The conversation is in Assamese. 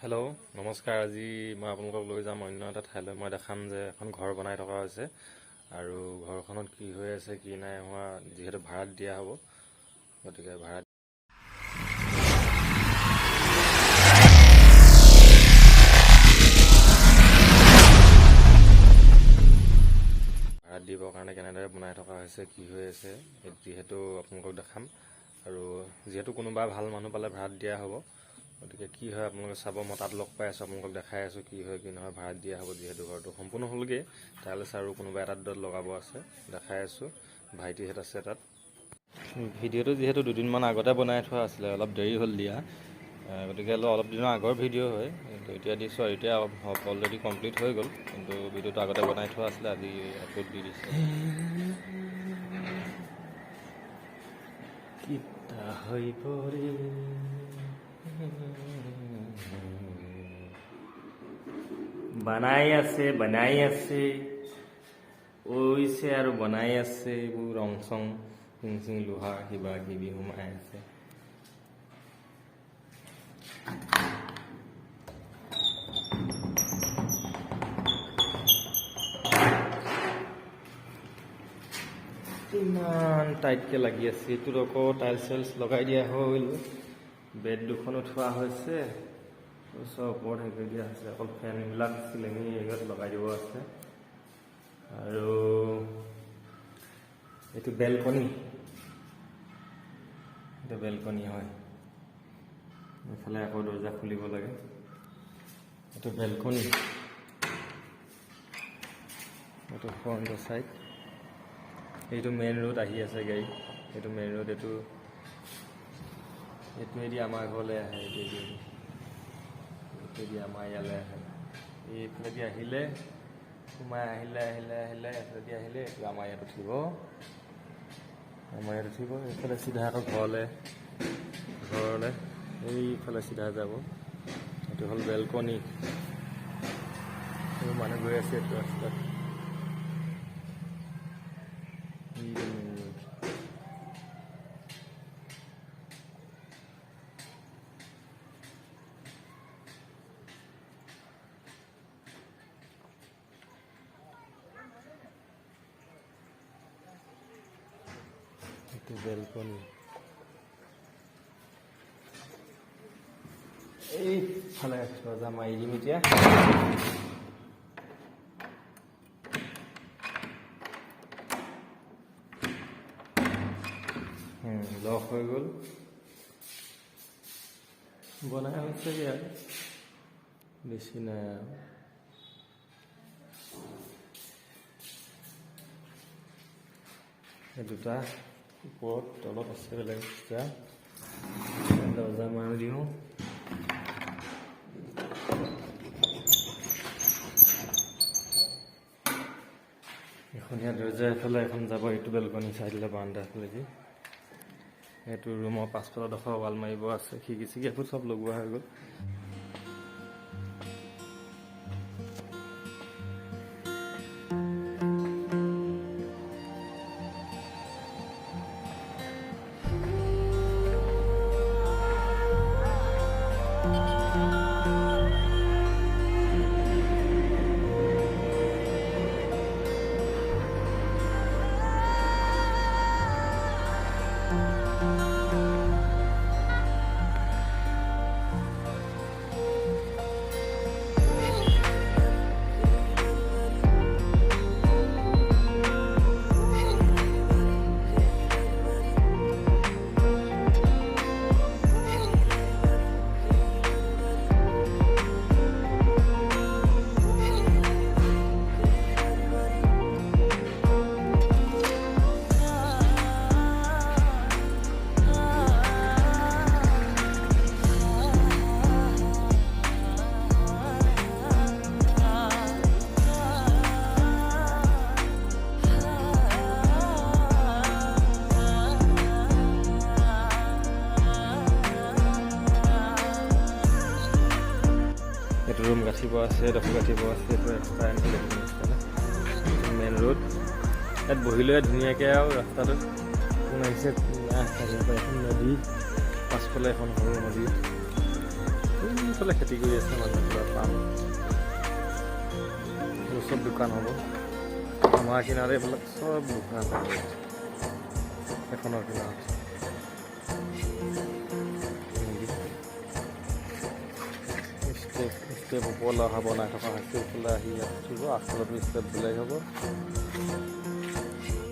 হেল্ল' নমস্কাৰ। আজি মই আপোনালোকক লৈ যাম অন্য এটা ঠাইলৈ। মই দেখাম যে এখন ঘৰ বনাই থকা হৈছে আৰু ঘৰখনত কি হৈ আছে কি নাই হোৱা, যিহেতু ভাড়াত দিয়া হ'ব, গতিকে ভাড়াত দিবৰ কাৰণে কেনেদৰে বনাই থকা হৈছে, কি হৈ আছে, যিহেতু আপোনালোকক দেখাম। আৰু যিহেতু কোনোবা ভাল মানুহ পালে ভাড়াত দিয়া হ'ব, গতিকে কি হয় আপোনালোকে চাব। মই তাত লগ পাই আছোঁ, আপোনালোকক দেখাই আছোঁ কি হয় কি নহয়। ভাড়াত দিয়া হ'ব যিহেতু ঘৰটো সম্পূৰ্ণ হ'লগৈ, টাইলছ আৰু কোনোবা এটা দুটাত লগাব আছে, দেখাই আছোঁ। ভাইটিহঁত আছে তাত। ভিডিঅ'টো যিহেতু দুদিনমান আগতে বনাই থোৱা আছিলে, অলপ দেৰি হ'ল দিয়া, গতিকে অলপ দিনৰ আগৰ ভিডিঅ' হয়, কিন্তু এতিয়া দিছোঁ আৰু এতিয়া অলৰেডি কমপ্লিট হৈ গ'ল, কিন্তু ভিডিঅ'টো আগতে বনাই থোৱা আছিলে, আজি আপলোড দি দিছে। কিতা হৈ পৰে বনাই আছে আৰু বনাই আছে। এইবোৰ ৰং চং চিং লোহাৰ কিবা কিবি সোমাই আছে। ইমান টাইটকৈ লাগি আছে। এইটোত আকৌ টাইলছ চাইলছ লগাই দিয়া হ'ল, বেড দুখনো থোৱা হৈছে, চব ওপৰত হেৰি কৰি দিয়া হৈছে। অকল ফেনবিলাক চিলিঙি এৰিয়াত লগাই দিব আছে। আৰু এইটো বেলকনি, এইটো বেলকনি হয়। এইফালে আকৌ দৰ্জা খুলিব লাগে। এইটো বেলকনি, এইটো ফ্ৰণ্টৰ ছাইড। এইটো মেইন ৰোড আহি আছে গাড়ী, এইটো মেইন ৰোড। এইটোৱেদি আমাৰ ঘৰলৈ আহে, এইটোৱেদি আমাৰ ইয়ালৈ আহে। এইফালেদি আহিলে সোমাই আহিলে এইফালেদি আহিলে এইটো আমাৰ ইয়াত উঠিব, এইফালে চিধা আকৌ ঘৰলৈ এইফালে চিধা যাব। এইটো হ'ল বেলকনি। এইটো মানুহ গৈ আছে এইটো ৰাস্তাত। এইটো বেলকনি। এইফালে দৰ্জা মাৰি দিম এতিয়া। লক হৈ গ'ল, বনাই হৈছেগৈ আৰু বেছি নাই আৰু। এই দুটা ওপৰত তলত আছে বেলেগ এক্সট্ৰা। দৰ্জা মাৰি দিওঁ। এখনীয়া দৰ্জা এফালে এখন যাব, এইটো বেলকনি চাইডলৈ বাৰাণ্ডা ফালেদি। এইটো ৰুমৰ পাছফালৰ ডোখৰ ৱাল মাৰিব আছে, খিৰিকি চিৰিকি চব লগোৱা হৈ গ'ল। এইটো ৰুম গাঠিব আছে, ডখৰ গাঠিব আছে। এইটো এক্সট্ৰা মেইন ৰোড। ইয়াত বহিলৈ ধুনীয়াকৈ আৰু ৰাস্তাটো কোন আহিছে এখন নদী, পাছফালে এখন সৰু নদী। পিছফালে খেতি কৰি আছে মানুহবিলাক পাম চব দোকান হ'ব আমাৰ কিনাৰে এইবিলাক চব দোকান হ'ব এখনৰ কিনাৰত ষ্টেপ ওপৰলৈ অহা বনাই থকা হৈছে এইফালে আহি আছোঁ আগফালতো ষ্টেপ বেলেগ হ'ব